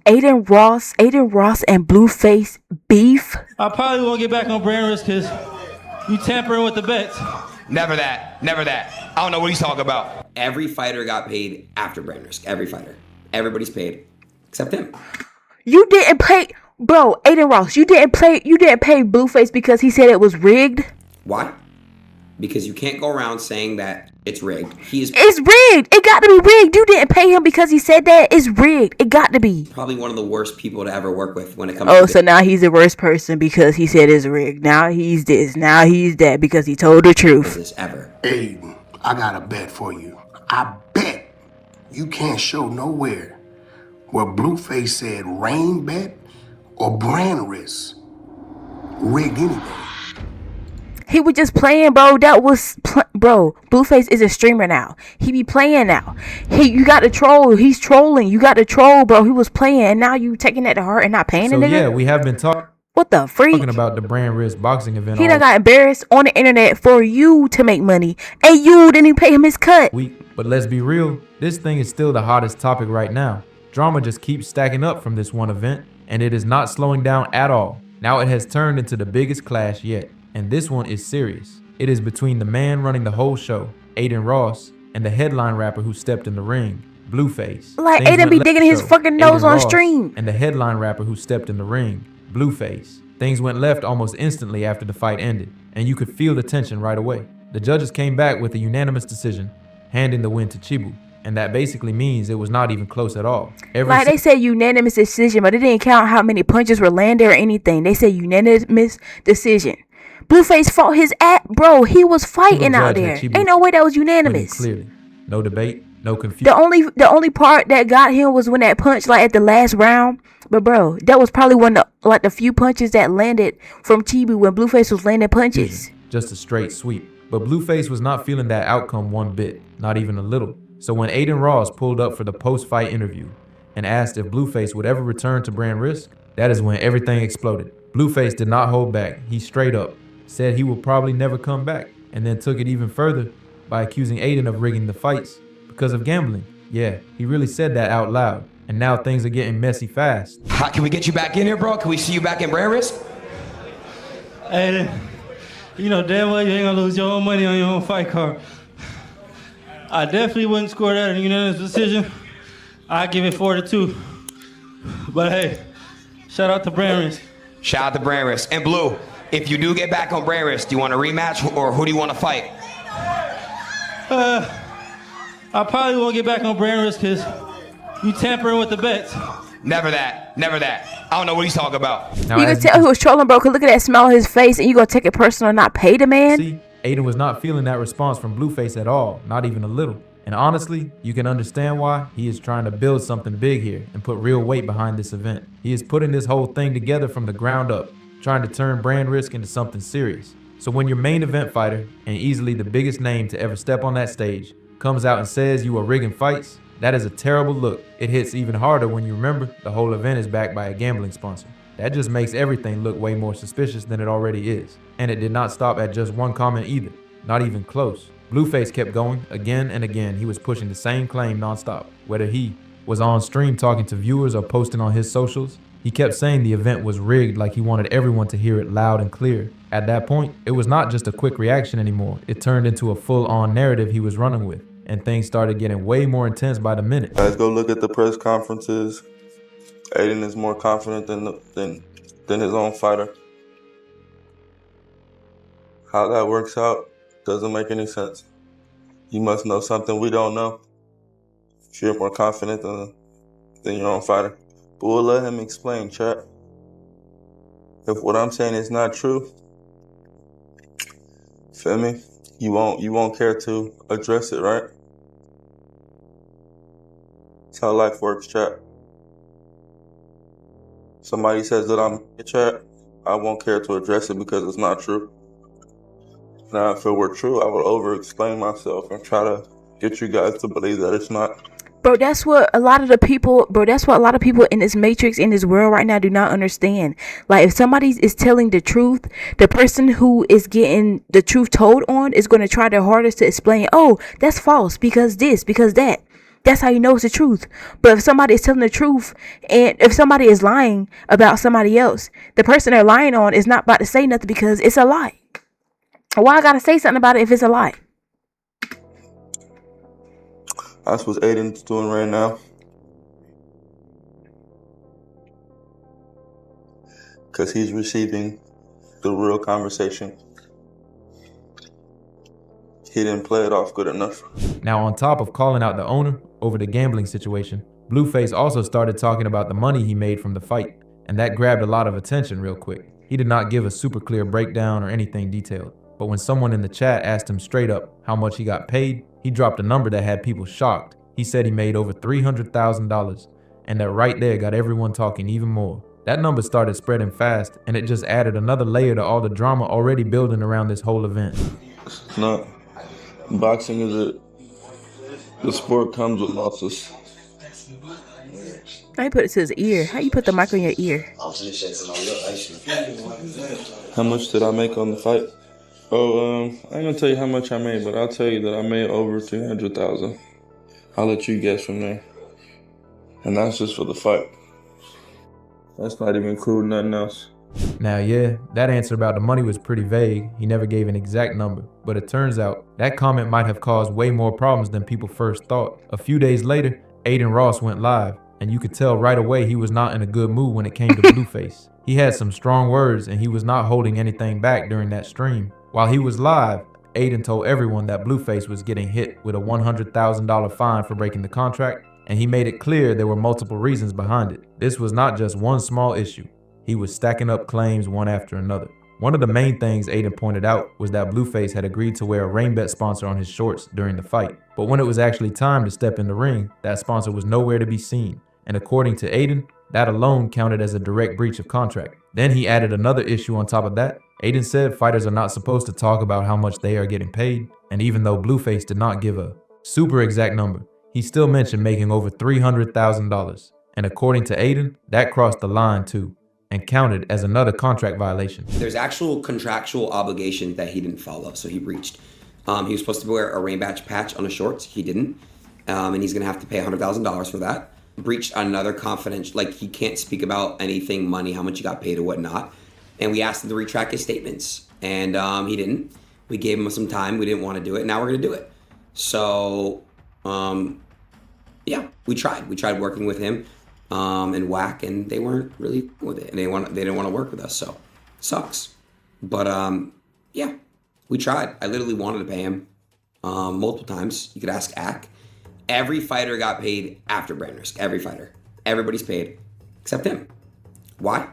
Adin Ross and Blueface beef. I probably won't get back on brand risk because you tampering with the bets. Never that. Never that. I don't know what he's talking about. Every fighter got paid after brand risk. Every fighter. Everybody's paid except him. You didn't pay, bro. Adin Ross, you didn't pay Blueface because he said it was rigged. Why? Because you can't go around saying that it's rigged. It's rigged. It got to be rigged. You didn't pay him because he said that. It's rigged. It got to be. Probably one of the worst people to ever work with when it comes to so now he's the worst person because he said it's rigged. Now he's this. Now he's that because he told the truth. This ever. Adin, I got a bet for you. I bet you can't show nowhere where Blueface said rain bet or brand risk. Rig anything. He was just playing, bro. Bro, Blueface is a streamer now. He be playing now. You got to troll. He's trolling. You got to troll, bro. He was playing, and now you taking that to heart and not paying the nigga? Yeah, we have been talking. What the freak? Talking about the brand risk boxing event. He done got embarrassed on the internet for you to make money, and you didn't even pay him his cut. But let's be real. This thing is still the hottest topic right now. Drama just keeps stacking up from this one event, and it is not slowing down at all. Now it has turned into the biggest clash yet. And this one is serious. It is between the man running the whole show, Adin Ross, and the headline rapper who stepped in the ring, Blueface. Like Adin be digging his fucking nose on stream. And the headline rapper who stepped in the ring, Blueface. Things went left almost instantly after the fight ended, and you could feel the tension right away. The judges came back with a unanimous decision, handing the win to Chibu. And that basically means it was not even close at all. They said unanimous decision, but it didn't count how many punches were landed or anything. They said unanimous decision. Blueface fought his bro. He was fighting out there. Ain't no way that was unanimous. Clearly, no debate, no confusion. The only part that got him was when that punch, like at the last round. But bro, that was probably one of the few punches that landed from Chibu when Blueface was landing punches. Just a straight sweep. But Blueface was not feeling that outcome one bit, not even a little. So when Adin Ross pulled up for the post-fight interview and asked if Blueface would ever return to brand risk, that is when everything exploded. Blueface did not hold back. He straight up said he will probably never come back, and then took it even further by accusing Adin of rigging the fights because of gambling. Yeah, he really said that out loud, and now things are getting messy fast. How can we get you back in here, bro? Can we see you back in brand risk? Adin, you know damn well you ain't gonna lose your own money on your own fight card. I definitely wouldn't score that in a unanimous decision. I'd give it 4-2. But hey, shout out to brand risk. Shout out to brand risk. And Blue, if you do get back on brand risk, do you want a rematch or who do you want to fight? I probably won't get back on brand risk because you tampering with the bets. Never that. Never that. I don't know what he's talking about. Now, you can tell he was trolling, bro, because look at that smile on his face, and you gonna take it personal and not pay the man? See, Adin was not feeling that response from Blueface at all, not even a little. And honestly, you can understand why. He is trying to build something big here and put real weight behind this event. He is putting this whole thing together from the ground up, trying to turn brand risk into something serious. So when your main event fighter, and easily the biggest name to ever step on that stage, comes out and says you are rigging fights, that is a terrible look. It hits even harder when you remember the whole event is backed by a gambling sponsor. That just makes everything look way more suspicious than it already is. And it did not stop at just one comment either, not even close. Blueface kept going again and again. He was pushing the same claim nonstop, whether he was on stream talking to viewers or posting on his socials. He kept saying the event was rigged, like he wanted everyone to hear it loud and clear. At that point, it was not just a quick reaction anymore. It turned into a full-on narrative he was running with, and things started getting way more intense by the minute. Guys, go look at the press conferences. Adin is more confident than his own fighter. How that works out doesn't make any sense. You must know something we don't know. If you're more confident than your own fighter. But we'll let him explain, chat. If what I'm saying is not true, feel me? You won't care to address it, right? That's how life works, chat. Somebody says that I'm in chat, I won't care to address it because it's not true. Now, if it were true, I would over-explain myself and try to get you guys to believe that it's not. Bro, that's what a lot of people in this matrix, in this world right now do not understand. Like, if somebody is telling the truth, the person who is getting the truth told on is going to try their hardest to explain, oh, that's false because this, because that. That's how you know it's the truth. But if somebody is telling the truth, and if somebody is lying about somebody else, the person they're lying on is not about to say nothing because it's a lie. Why I gotta say something about it if it's a lie? That's what Adin's doing right now. Because he's receiving the real conversation. He didn't play it off good enough. Now, on top of calling out the owner over the gambling situation, Blueface also started talking about the money he made from the fight, and that grabbed a lot of attention real quick. He did not give a super clear breakdown or anything detailed, but when someone in the chat asked him straight up how much he got paid, he dropped a number that had people shocked. He said he made over $300,000, and that right there got everyone talking even more. That number started spreading fast, and it just added another layer to all the drama already building around this whole event. No. Boxing is the sport comes with losses. How you put it to his ear? How you put the mic on your ear? How much did I make on the fight? Oh, I ain't gonna tell you how much I made, but I'll tell you that I made over 300,000. I'll let you guess from there. And that's just for the fight. That's not even including nothing else. Now, yeah, that answer about the money was pretty vague. He never gave an exact number, but it turns out that comment might have caused way more problems than people first thought. A few days later, Adin Ross went live, and you could tell right away he was not in a good mood when it came to Blueface. He had some strong words, and he was not holding anything back during that stream. While he was live, Adin told everyone that Blueface was getting hit with a $100,000 fine for breaking the contract, and he made it clear there were multiple reasons behind it. This was not just one small issue. He was stacking up claims one after another. One of the main things Adin pointed out was that Blueface had agreed to wear a RainBet sponsor on his shorts during the fight. But when it was actually time to step in the ring, that sponsor was nowhere to be seen. And according to Adin, that alone counted as a direct breach of contract. Then he added another issue on top of that. Adin said fighters are not supposed to talk about how much they are getting paid. And even though Blueface did not give a super exact number, he still mentioned making over $300,000. And according to Adin, that crossed the line too, and counted as another contract violation. There's actual contractual obligation that he didn't follow, so he breached. He was supposed to wear a RainBet patch on his shorts. He didn't, and he's gonna have to pay $100,000 for that. Breached another confidential, like he can't speak about anything, money, how much he got paid or whatnot. And we asked him to retract his statements, and he didn't. We gave him some time. We didn't want to do it. Now we're gonna do it. So, yeah, we tried. We tried working with him. And Whack, and they weren't really with it. And they didn't want to work with us, so sucks. But yeah, we tried. I literally wanted to pay him multiple times. You could ask Ack. Every fighter got paid after brand risk. Every fighter. Everybody's paid except him. Why?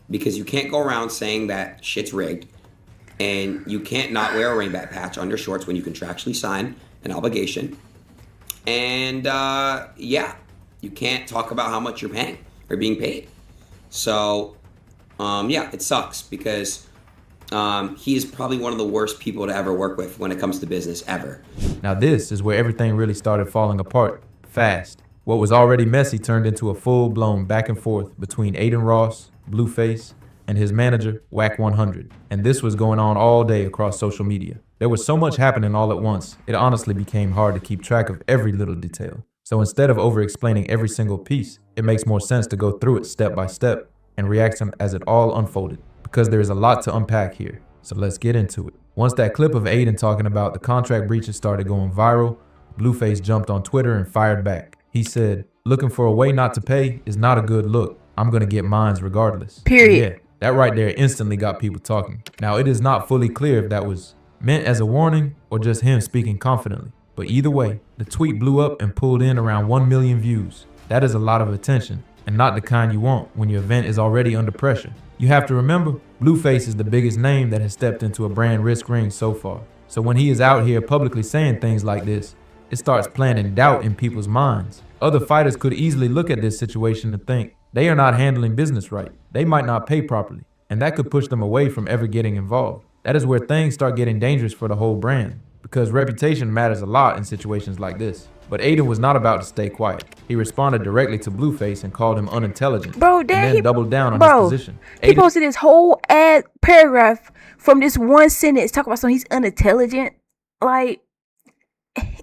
Because you can't go around saying that shit's rigged, and you can't not wear a RainBet patch on your shorts when you contractually sign an obligation. And yeah. You can't talk about how much you're paying or being paid. So, yeah, it sucks because he is probably one of the worst people to ever work with when it comes to business ever. Now this is where everything really started falling apart fast. What was already messy turned into a full-blown back and forth between Adin Ross, Blueface, and his manager, Whack 100. And this was going on all day across social media. There was so much happening all at once, it honestly became hard to keep track of every little detail. So instead of over-explaining every single piece, it makes more sense to go through it step by step and react as it all unfolded, because there is a lot to unpack here. So let's get into it. Once that clip of Adin talking about the contract breaches started going viral, Blueface jumped on Twitter and fired back. He said, "Looking for a way not to pay is not a good look. I'm gonna get mines regardless." Period. Yeah, that right there instantly got people talking. Now it is not fully clear if that was meant as a warning or just him speaking confidently. But either way, the tweet blew up and pulled in around 1 million views. That is a lot of attention, and not the kind you want when your event is already under pressure. You have to remember, Blueface is the biggest name that has stepped into a brand risk ring so far. So when he is out here publicly saying things like this, it starts planting doubt in people's minds. Other fighters could easily look at this situation and think, they are not handling business right. They might not pay properly, and that could push them away from ever getting involved. That is where things start getting dangerous for the whole brand, because reputation matters a lot in situations like this. But Adin was not about to stay quiet. He responded directly to Blueface and called him unintelligent, Bro, and then doubled down on his position. He posted this whole ad paragraph from this one sentence talking about something he's unintelligent. Like,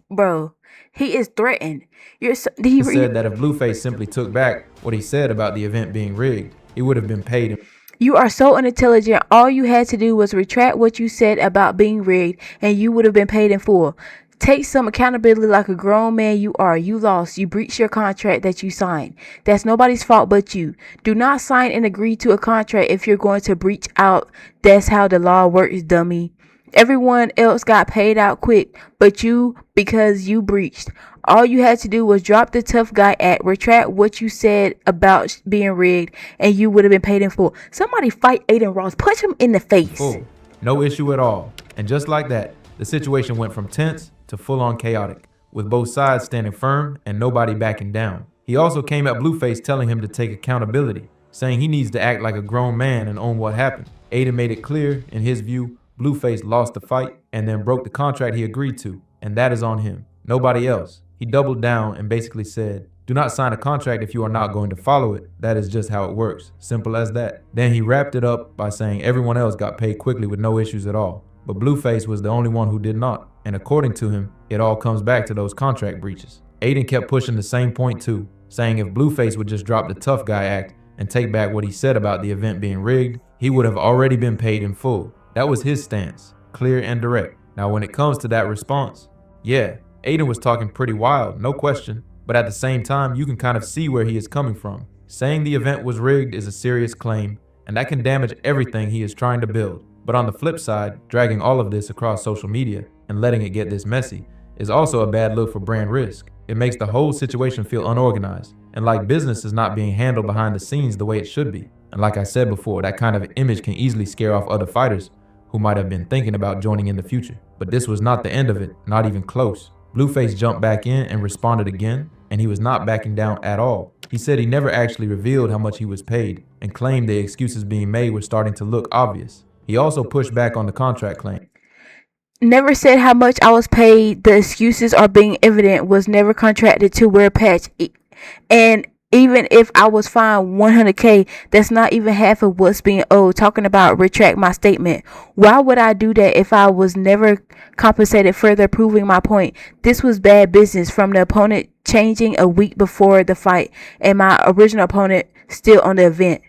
bro, He is threatened. He said that if Blueface simply took back what he said about the event being rigged, he would have been paid. You are so unintelligent. All you had to do was retract what you said about being rigged, and you would have been paid in full. Take some accountability like a grown man you are. You lost. You breached your contract that you signed. That's nobody's fault but you. Do not sign and agree to a contract if you're going to breach out. That's how the law works, dummy. Everyone else got paid out quick, but you, because you breached. All you had to do was drop the tough guy act, retract what you said about being rigged, and you would have been paid in full. Somebody fight Adin Ross. Punch him in the face. Full. No issue at all. And just like that, the situation went from tense to full-on chaotic, with both sides standing firm and nobody backing down. He also came at Blueface telling him to take accountability, saying he needs to act like a grown man and own what happened. Adin made it clear, in his view, Blueface lost the fight and then broke the contract he agreed to, and that is on him, nobody else. He doubled down and basically said, do not sign a contract if you are not going to follow it. That is just how it works. Simple as that. Then he wrapped it up by saying everyone else got paid quickly with no issues at all. But Blueface was the only one who did not. And according to him, it all comes back to those contract breaches. Adin kept pushing the same point too, saying if Blueface would just drop the tough guy act and take back what he said about the event being rigged, he would have already been paid in full. That was his stance, clear and direct. Now when it comes to that response, yeah, Adin was talking pretty wild, no question, but at the same time, you can kind of see where he is coming from. Saying the event was rigged is a serious claim, and that can damage everything he is trying to build. But on the flip side, dragging all of this across social media and letting it get this messy is also a bad look for brand risk. It makes the whole situation feel unorganized, and like business is not being handled behind the scenes the way it should be. And like I said before, that kind of image can easily scare off other fighters who might have been thinking about joining in the future. But this was not the end of it, not even close. Blueface jumped back in and responded again, and he was not backing down at all. He said he never actually revealed how much he was paid and claimed the excuses being made were starting to look obvious. He also pushed back on the contract claim. Never said how much I was paid. The excuses are being evident. Was never contracted to wear a patch. And even if I was fined $100K, that's not even half of what's being owed. Talking about retract my statement. Why would I do that if I was never compensated? Further proving my point. This was bad business from the opponent changing a week before the fight and my original opponent still on the event.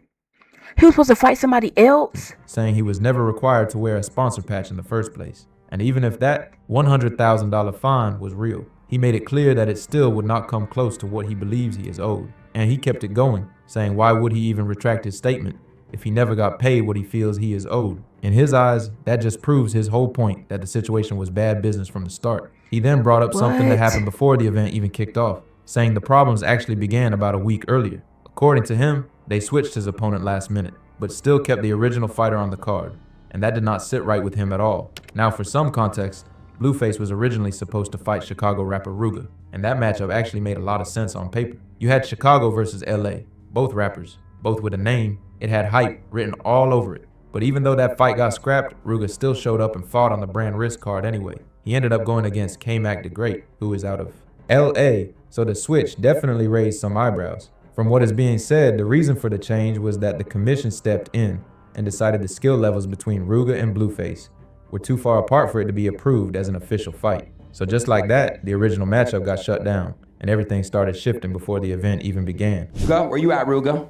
He was supposed to fight somebody else? Saying he was never required to wear a sponsor patch in the first place. And even if that $100,000 fine was real, he made it clear that it still would not come close to what he believes he is owed. And he kept it going, saying why would he even retract his statement if he never got paid what he feels he is owed? In his eyes, that just proves his whole point that the situation was bad business from the start. He then brought up something that happened before the event even kicked off, saying the problems actually began about a week earlier. According to him, they switched his opponent last minute, but still kept the original fighter on the card, and that did not sit right with him at all. Now for some context, Blueface was originally supposed to fight Chicago rapper Ruga, and that matchup actually made a lot of sense on paper. You had Chicago versus LA, both rappers, both with a name. It had hype written all over it. But even though that fight got scrapped, Ruga still showed up and fought on the brand risk card anyway. He ended up going against K-Mac the Great, who is out of LA, so the switch definitely raised some eyebrows. From what is being said, the reason for the change was that the commission stepped in and decided the skill levels between Ruga and Blueface were too far apart for it to be approved as an official fight. So just like that, the original matchup got shut down and everything started shifting before the event even began. Ruga, where you at, Ruga?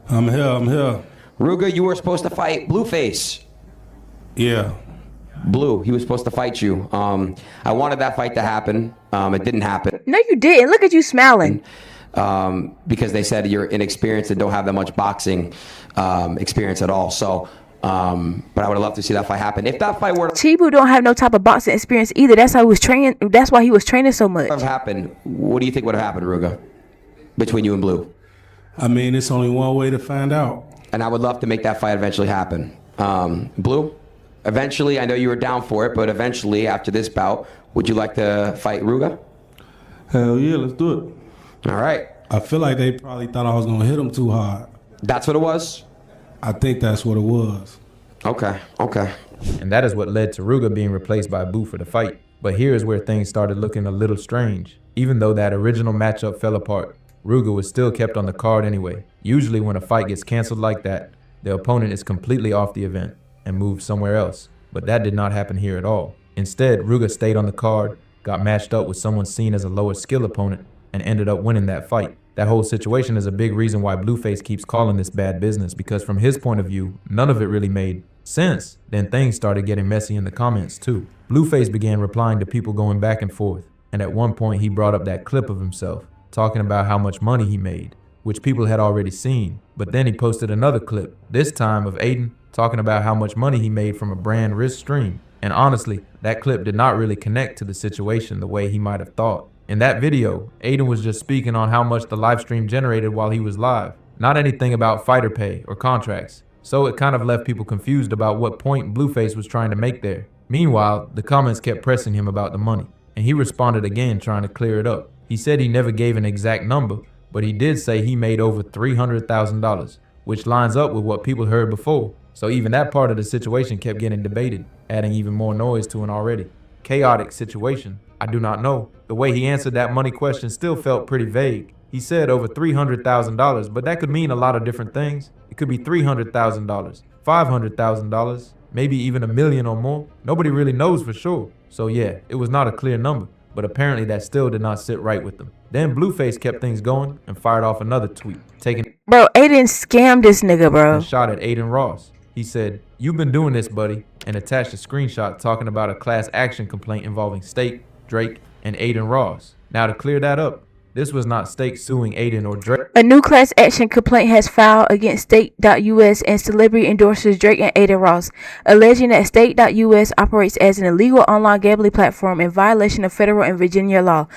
I'm here. Ruga, you were supposed to fight Blueface. Yeah. Blue, he was supposed to fight you. I wanted that fight to happen. It didn't happen. No, you didn't. Look at you smiling. Because they said you're inexperienced and don't have that much boxing experience at all. So, but I would have loved to see that fight happen. If that fight were to Chibu don't have no type of boxing experience either. That's how he was training. That's why he was training so much. have happened, what do you think would have happened, Ruga, between you and Blue? I mean, it's only one way to find out. And I would love to make that fight eventually happen. Blue, eventually, I know you were down for it, but eventually, after this bout, would you like to fight Ruga? Hell yeah, let's do it. All right. I feel like they probably thought I was going to hit him too hard. That's what it was? I think that's what it was. Okay. And that is what led to Ruga being replaced by Boo for the fight. But here is where things started looking a little strange. Even though that original matchup fell apart, Ruga was still kept on the card anyway. Usually when a fight gets canceled like that, the opponent is completely off the event and moved somewhere else. But that did not happen here at all. Instead, Ruga stayed on the card, got matched up with someone seen as a lower skill opponent, and ended up winning that fight. That whole situation is a big reason why Blueface keeps calling this bad business, because from his point of view, none of it really made sense. Then things started getting messy in the comments too. Blueface began replying to people going back and forth, and at one point he brought up that clip of himself talking about how much money he made, which people had already seen. But then he posted another clip, this time of Adin talking about how much money he made from a brand risk stream. And honestly, that clip did not really connect to the situation the way he might have thought. In that video, Adin was just speaking on how much the live stream generated while he was live, not anything about fighter pay or contracts. So it kind of left people confused about what point Blueface was trying to make there. Meanwhile, the comments kept pressing him about the money, and he responded again trying to clear it up. He said he never gave an exact number, but he did say he made over $300,000, which lines up with what people heard before. So even that part of the situation kept getting debated, adding even more noise to an already chaotic situation. I do not know. The way he answered that money question still felt pretty vague. He said over $300,000, but that could mean a lot of different things. It could be $300,000, $500,000, maybe even $1 million or more. Nobody really knows for sure. So yeah, it was not a clear number, but apparently that still did not sit right with them. Then Blueface kept things going and fired off another tweet, taking Bro, Adin scammed this nigga, bro. a shot at Adin Ross. He said, "You've been doing this, buddy," and attached a screenshot talking about a class action complaint involving Steak, Drake, and Adin Ross. Now to clear that up, this was not Steak suing Adin or Drake. A new class action complaint has filed against State.us and celebrity endorsers Drake and Adin Ross, alleging that State.us operates as an illegal online gambling platform in violation of federal and Virginia law.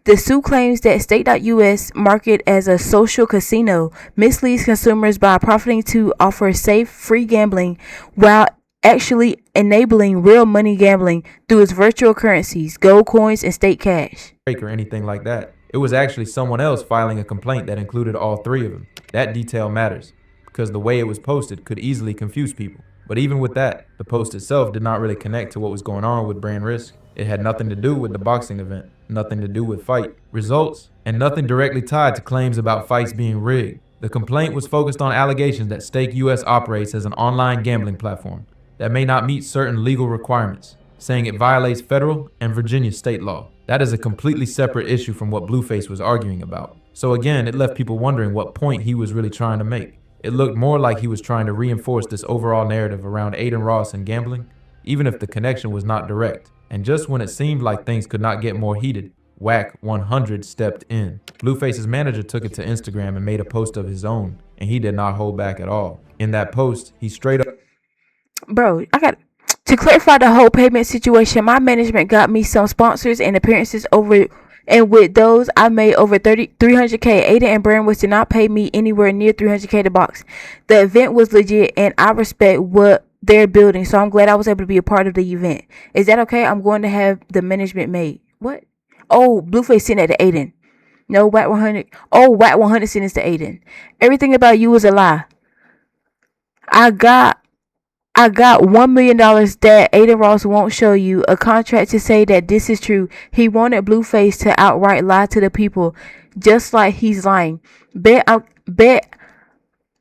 The suit claims that State.us market as a social casino misleads consumers by profiting to offer safe, free gambling while actually enabling real money gambling through its virtual currencies, gold coins, and state cash. Or anything like that. It was actually someone else filing a complaint that included all three of them. That detail matters, because the way it was posted could easily confuse people. But even with that, the post itself did not really connect to what was going on with Brand Risk. It had nothing to do with the boxing event, nothing to do with fight results, and nothing directly tied to claims about fights being rigged. The complaint was focused on allegations that Stake US operates as an online gambling platform that may not meet certain legal requirements, saying it violates federal and Virginia state law. That is a completely separate issue from what Blueface was arguing about. So again, it left people wondering what point he was really trying to make. It looked more like he was trying to reinforce this overall narrative around Adin Ross and gambling, even if the connection was not direct. And just when it seemed like things could not get more heated, Whack 100 stepped in. Blueface's manager took it to Instagram and made a post of his own, and he did not hold back at all. In that post, he straight up... Bro, to clarify the whole payment situation, my management got me some sponsors and appearances over, and with those, I made over 300K. Adin and Brandwoods did not pay me anywhere near 300K to box. The event was legit, and I respect what they're building, so I'm glad I was able to be a part of the event. Is that okay? I'm going to have the management made. What? Oh, Blueface sent that to Adin. No, Whack 100. Oh, Whack 100 sent this to Adin. Everything about you is a lie. I got $1 million that Adin Ross won't show you, a contract to say that this is true. He wanted Blueface to outright lie to the people, just like he's lying. Bet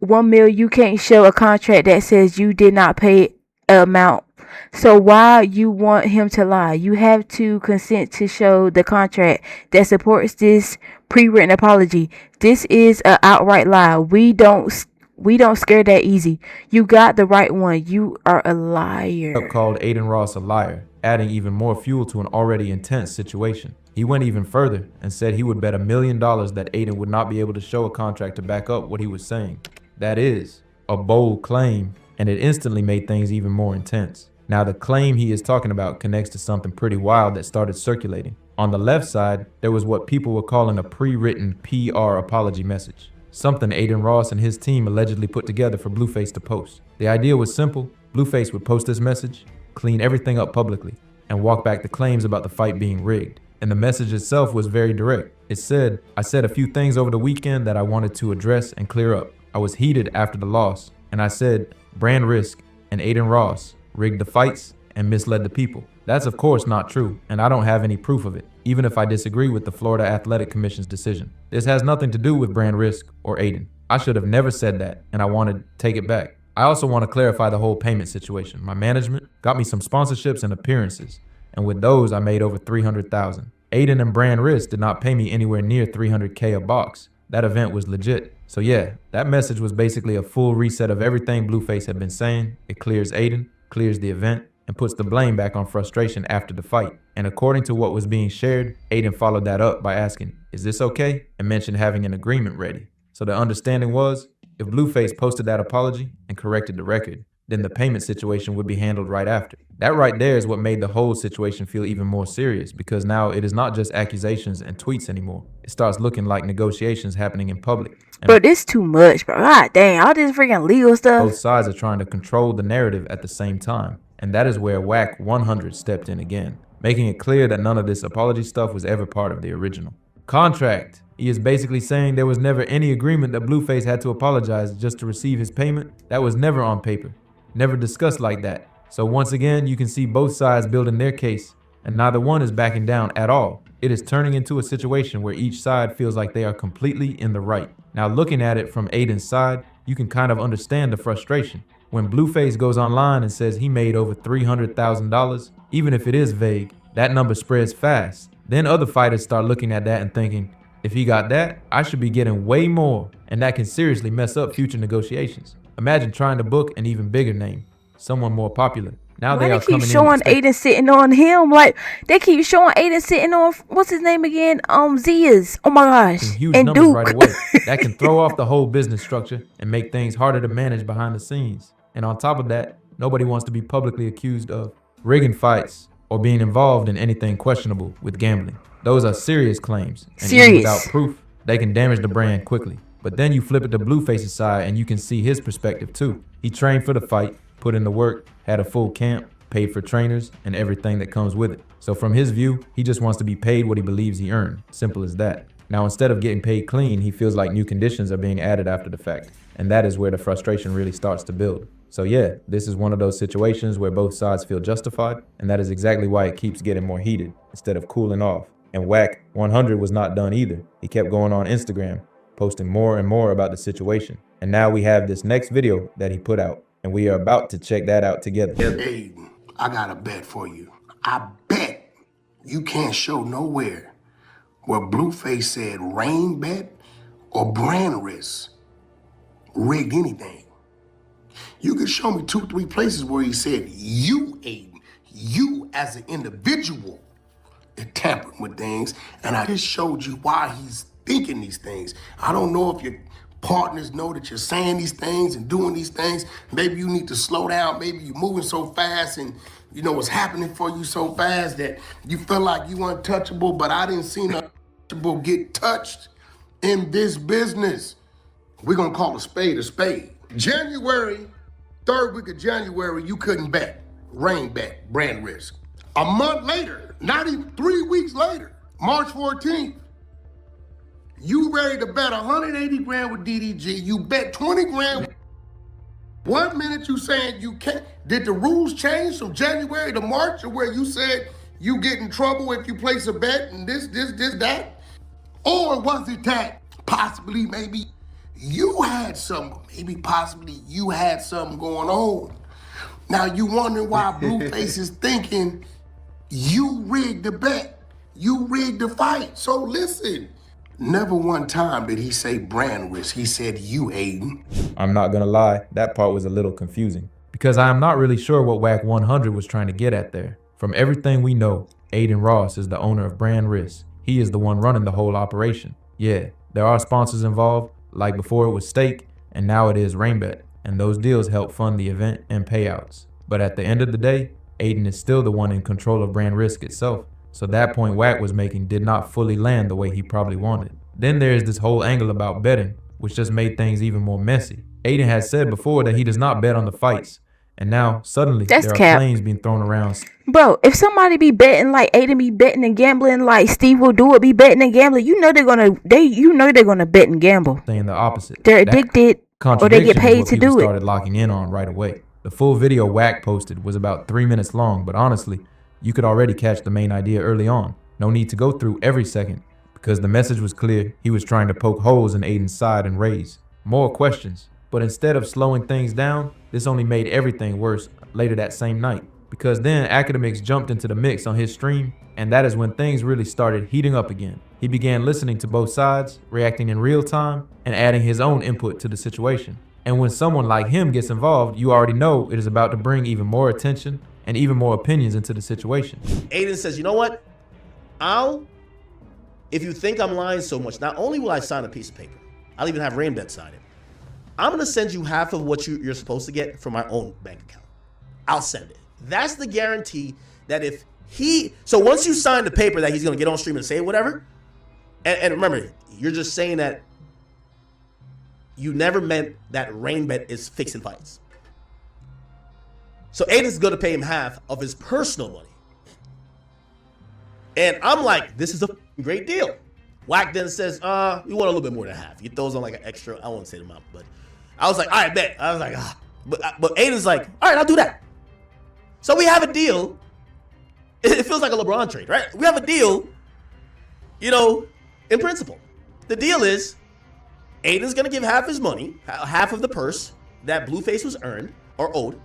$1 million you can't show a contract that says you did not pay an amount. So why you want him to lie? You have to consent to show the contract that supports this pre-written apology. This is an outright lie. We don't scare that easy. You got the right one. You are a liar. Called Adin Ross a liar, adding even more fuel to an already intense situation. He went even further and said he would bet $1 million that Adin would not be able to show a contract to back up what he was saying. That is a bold claim, and it instantly made things even more intense. Now, the claim he is talking about connects to something pretty wild that started circulating. On the left side, there was what people were calling a pre-written PR apology message, something Adin Ross and his team allegedly put together for Blueface to post. The idea was simple. Blueface would post this message, clean everything up publicly, and walk back the claims about the fight being rigged. And the message itself was very direct. It said, "I said a few things over the weekend that I wanted to address and clear up. I was heated after the loss, and I said Brand Risk and Adin Ross rigged the fights and misled the people. That's of course not true, and I don't have any proof of it, even if I disagree with the Florida Athletic Commission's decision. This has nothing to do with Brand Risk or Adin. I should have never said that, and I want to take it back. I also want to clarify the whole payment situation. My management got me some sponsorships and appearances, and with those I made over 300,000. Adin and Brand Risk did not pay me anywhere near 300K a box. That event was legit. So yeah, that message was basically a full reset of everything Blueface had been saying. It clears Adin, clears the event, and puts the blame back on frustration after the fight. And according to what was being shared, Adin followed that up by asking, "Is this okay?" and mentioned having an agreement ready. So the understanding was, if Blueface posted that apology and corrected the record, then the payment situation would be handled right after. That right there is what made the whole situation feel even more serious, because now it is not just accusations and tweets anymore. It starts looking like negotiations happening in public. And Bro, this too much, bro. God dang, all this freaking legal stuff. both sides are trying to control the narrative at the same time. And that is where Whack 100 stepped in again, making it clear that none of this apology stuff was ever part of the original contract. He is basically saying there was never any agreement that Blueface had to apologize just to receive his payment. That was never on paper, never discussed like that. So once again, you can see both sides building their case, and neither one is backing down at all. It is turning into a situation where each side feels like they are completely in the right. Now looking at it from Adin's side, you can kind of understand the frustration. When Blueface goes online and says he made over $300,000, even if it is vague, that number spreads fast. Then other fighters start looking at that and thinking, if he got that, I should be getting way more, and that can seriously mess up future negotiations. Imagine trying to book an even bigger name, someone more popular. Now Why they are they keep coming showing in. Adin sitting on him? Like, they keep showing Adin sitting on, what's his name again? Zia's. Oh my gosh. Huge And numbers Duke. right away. That can throw off the whole business structure and make things harder to manage behind the scenes. And on top of that, nobody wants to be publicly accused of rigging fights or being involved in anything questionable with gambling. Those are serious claims. And even Serious. without proof, they can damage the brand quickly. But then you flip it to Blueface's side and you can see his perspective too. He trained for the fight, put in the work, had a full camp, paid for trainers, and everything that comes with it. So from his view, he just wants to be paid what he believes he earned. Simple as that. Now, instead of getting paid clean, he feels like new conditions are being added after the fact. And that is where the frustration really starts to build. So yeah, this is one of those situations where both sides feel justified, and that is exactly why it keeps getting more heated instead of cooling off. And Whack 100 was not done either. He kept going on Instagram, posting more and more about the situation. And now we have this next video that he put out, and we are about to check that out together. Hey, I got a bet for you. I bet you can't show nowhere where Blueface said rain bet or brand risk rigged anything. You could show me 2-3 places where he said you, Adin, you as an individual, it tampered with things, and I just showed you why he's thinking these things. I don't know if your partners know that you're saying these things and doing these things. Maybe you need to slow down. Maybe you're moving so fast and you know what's happening for you so fast that you feel like you untouchable, but I didn't see no untouchable get touched in this business. We're gonna call a spade a spade. January, third week of January, you couldn't bet. Rain bet, brand risk. A month later, not even 3 weeks later, March 14th, you ready to bet 180 grand with DDG. You bet 20 grand. 1 minute you saying you can't. Did the rules change from January to March, or where you said you get in trouble if you place a bet and this, that? Or was it that possibly, maybe you had some, possibly you had something going on? Now you wondering why Blueface is thinking you rigged the bet, you rigged the fight. So listen, never one time did he say brand risk. He said you, Adin. I'm not gonna lie, that part was a little confusing, because I am not really sure what Whack 100 was trying to get at there. From everything we know, Adin Ross is the owner of Brand Risk. He is the one running the whole operation. Yeah, there are sponsors involved, like before it was Stake, and now it is Rainbet, and those deals help fund the event and payouts. But at the end of the day, Adin is still the one in control of Brand Risk itself. So that point Whack was making did not fully land the way he probably wanted. Then there is this whole angle about betting, which just made things even more messy. Adin has said before that he does not bet on the fights, and now suddenly That's there are cap. claims being thrown around Bro, if somebody be betting like Adin be betting and gambling, like Steve will do it, be betting and gambling, you know they're gonna bet and gamble. saying the opposite. They're That addicted or they contradiction get is paid what to people do it. started locking in on right away. The full video Whack posted was about 3 minutes long, but honestly, you could already catch the main idea early on. No need to go through every second, because the message was clear. He was trying to poke holes in Adin's side and raise more questions. But instead of slowing things down, this only made everything worse later that same night. because then Academics jumped into the mix on his stream, and that is when things really started heating up again. He began listening to both sides, reacting in real time, and adding his own input to the situation. And when someone like him gets involved, you already know it is about to bring even more attention and even more opinions into the situation. Adin says, you know what? If you think I'm lying so much, not only will I sign a piece of paper, I'll even have Rainbet sign it. I'm going to send you half of what you're supposed to get from my own bank account. I'll send it. That's the guarantee that so once you sign the paper that he's going to get on stream and say whatever, and remember, you're just saying that you never meant that Rainbet is fixing fights. So Adin's going to pay him half of his personal money. And I'm like, this is a great deal. Wack then says, we want a little bit more than half. He throws on like an extra, I won't say the amount, but I was like, all right, bet. I was like, but Adin's like, all right, I'll do that. So we have a deal. It feels like a LeBron trade, right? We have a deal, in principle. The deal is Adin's going to give half his money, half of the purse that Blueface was earned or owed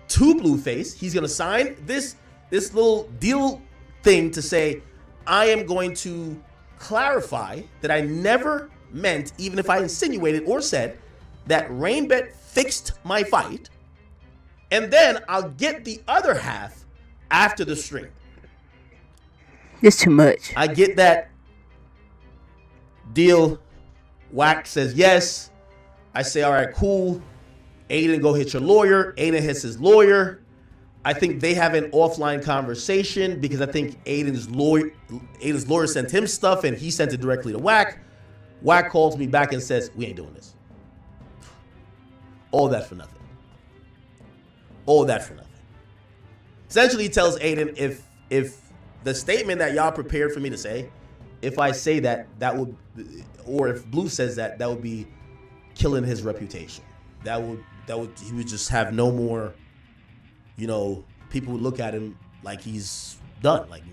to Blueface. He's going to sign this little deal thing to say, I am going to clarify that I never meant, even if I insinuated or said, that Rainbet fixed my fight. And then I'll get the other half after the stream. It's too much. I get that deal. Wack says yes. I say, all right, cool. Adin, go hit your lawyer. Adin hits his lawyer. I think they have an offline conversation because I think Adin's lawyer sent him stuff and he sent it directly to Wack. Wack calls me back and says, we ain't doing this. All that for nothing. All that for nothing. Essentially, he tells Adin, if the statement that y'all prepared for me to say, if I say that would, or if Blue says that would be killing his reputation. That would he would just have no more, people would look at him like he's done, like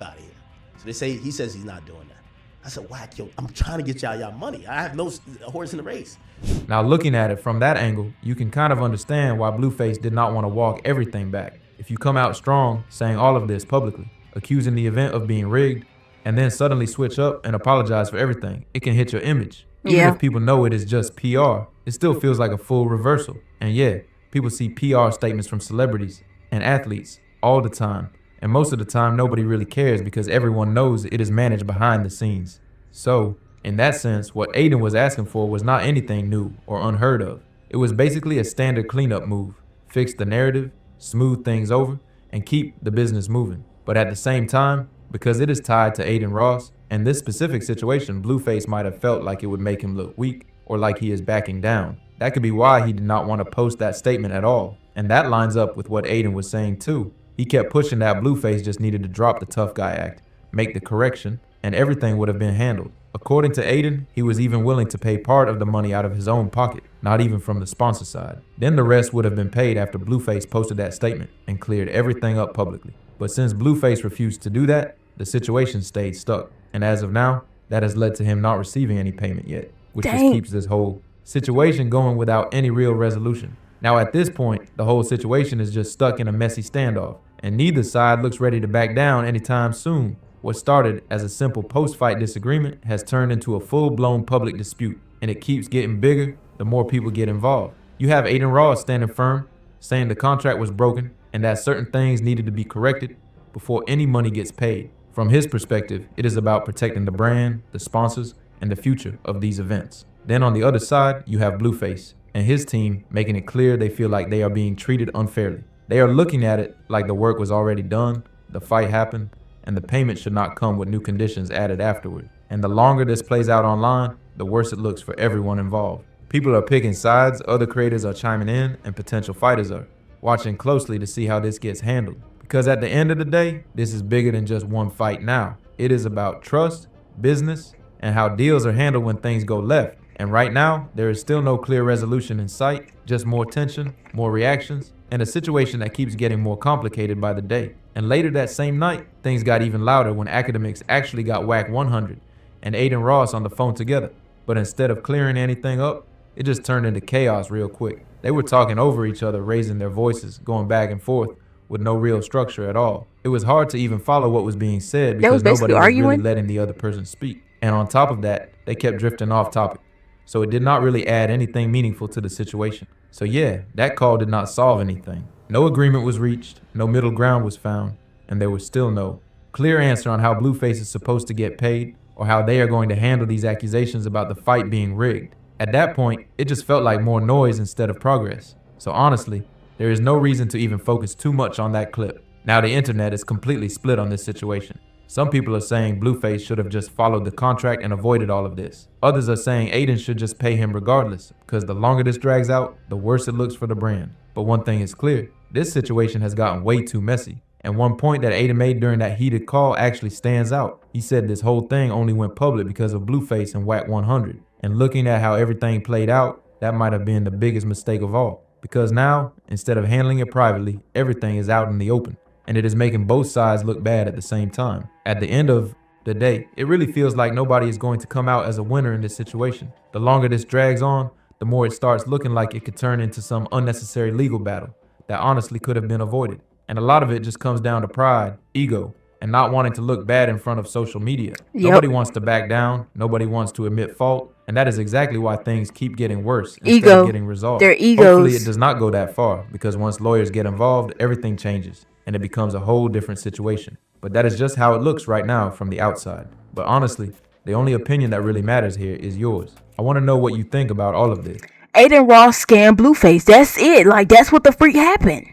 out of here. So he says he's not doing that. I said, Wack, I'm trying to get y'all money. I have no horse in the race. Now looking at it from that angle, you can kind of understand why Blueface did not want to walk everything back. If you come out strong, saying all of this publicly, accusing the event of being rigged, and then suddenly switch up and apologize for everything, it can hit your image. Even if people know it is just PR, it still feels like a full reversal. And yeah, people see PR statements from celebrities and athletes all the time. And most of the time, nobody really cares because everyone knows it is managed behind the scenes. So, in that sense, what Adin was asking for was not anything new or unheard of. It was basically a standard cleanup move. Fix the narrative, smooth things over, and keep the business moving. But at the same time, because it is tied to Adin Ross, and this specific situation, Blueface might have felt like it would make him look weak or like he is backing down. That could be why he did not want to post that statement at all. And that lines up with what Adin was saying too. He kept pushing that Blueface just needed to drop the tough guy act, make the correction, and everything would have been handled. According to Adin, he was even willing to pay part of the money out of his own pocket, not even from the sponsor side. Then the rest would have been paid after Blueface posted that statement and cleared everything up publicly. But since Blueface refused to do that, the situation stayed stuck. And as of now, that has led to him not receiving any payment yet, which just keeps this whole situation going without any real resolution. Now at this point, the whole situation is just stuck in a messy standoff, and neither side looks ready to back down anytime soon. What started as a simple post-fight disagreement has turned into a full-blown public dispute, and it keeps getting bigger the more people get involved. You have Adin Ross standing firm, saying the contract was broken and that certain things needed to be corrected before any money gets paid. From his perspective, it is about protecting the brand, the sponsors, and the future of these events. Then on the other side, you have Blueface and his team making it clear they feel like they are being treated unfairly. They are looking at it like the work was already done, the fight happened, and the payment should not come with new conditions added afterward. And the longer this plays out online, the worse it looks for everyone involved. People are picking sides, other creators are chiming in, and potential fighters are watching closely to see how this gets handled. Because at the end of the day, this is bigger than just one fight now. It is about trust, business, and how deals are handled when things go left. And right now, there is still no clear resolution in sight, just more tension, more reactions, and a situation that keeps getting more complicated by the day. And later that same night, things got even louder when Academics actually got Wack 100 and Adin Ross on the phone together. But instead of clearing anything up, it just turned into chaos real quick. They were talking over each other, raising their voices, going back and forth, with no real structure at all. It was hard to even follow what was being said That was because nobody basically was really arguing. letting the other person speak. And on top of that, they kept drifting off topic. So it did not really add anything meaningful to the situation. So yeah, that call did not solve anything. No agreement was reached, no middle ground was found, and there was still no clear answer on how Blueface is supposed to get paid or how they are going to handle these accusations about the fight being rigged. At that point, it just felt like more noise instead of progress. So honestly, there is no reason to even focus too much on that clip. Now the internet is completely split on this situation. Some people are saying Blueface should have just followed the contract and avoided all of this. Others are saying Adin should just pay him regardless, because the longer this drags out, the worse it looks for the brand. But one thing is clear, this situation has gotten way too messy. And one point that Adin made during that heated call actually stands out. He said this whole thing only went public because of Blueface and Whack 100. And looking at how everything played out, that might have been the biggest mistake of all. Because now, instead of handling it privately, everything is out in the open. And it is making both sides look bad at the same time. At the end of the day, it really feels like nobody is going to come out as a winner in this situation. The longer this drags on, the more it starts looking like it could turn into some unnecessary legal battle that honestly could have been avoided. And a lot of it just comes down to pride, ego, and not wanting to look bad in front of social media. Nobody wants to back down. Nobody wants to admit fault. And that is exactly why things keep getting worse instead of getting resolved. Their egos. Hopefully it does not go that far, because once lawyers get involved, everything changes and it becomes a whole different situation. But that is just how it looks right now from the outside. But honestly, the only opinion that really matters here is yours. I want to know what you think about all of this. Adin Ross scammed Blueface. That's it. Like, that's what the freak happened.